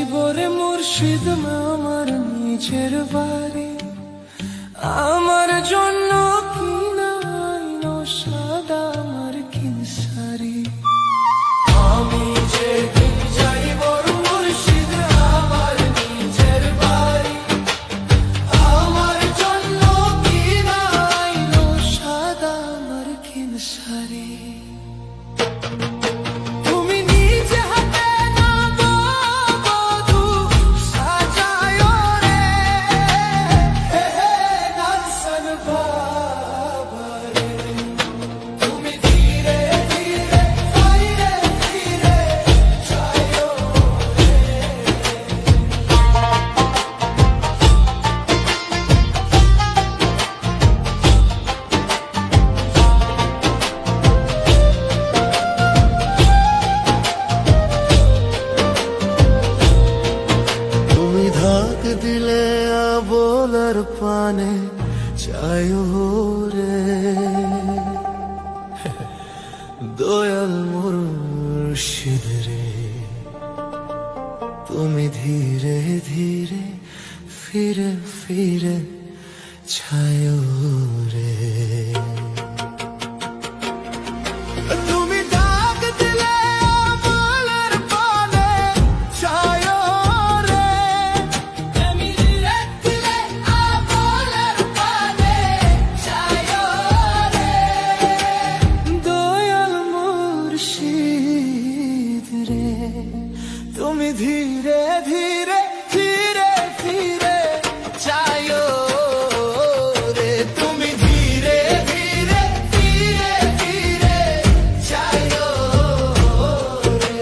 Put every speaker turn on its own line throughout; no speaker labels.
যাইব রে মুর্শিদ আমার নিজের বাড়ি। আমার জন্য কিনা আইনো সাদা আমার কিনসারি। আমি যেদিন যাইব রে মুর্শিদ আমার নিজের বাড়ি, আমার জন্য কিনা আইনো সাদা আমার কিনসারি। দিলে বলার পানে চায়ো রে দয়াল মুর্শিদ রে, তুমি ধীরে ধীরে ফিরে ফিরে ছায়ো রে। তুমি ধীরে ধীরে ফিরে ফিরে চায়ো রে, তুমি ধীরে ধীরে ফিরে ফিরে চায়ো রে।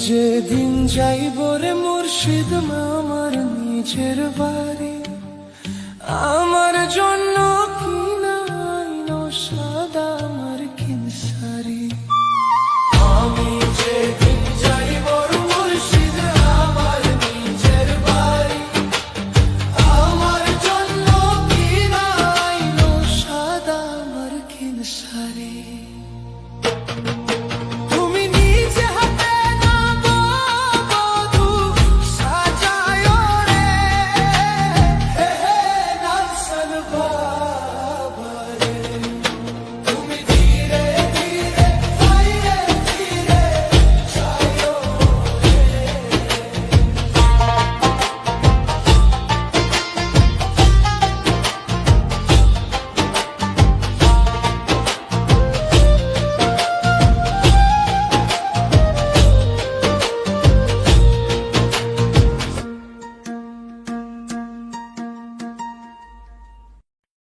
যেদিন যাইব রে মুর্শিদ আমার নিজের বাড়ি, আমার জন্য কি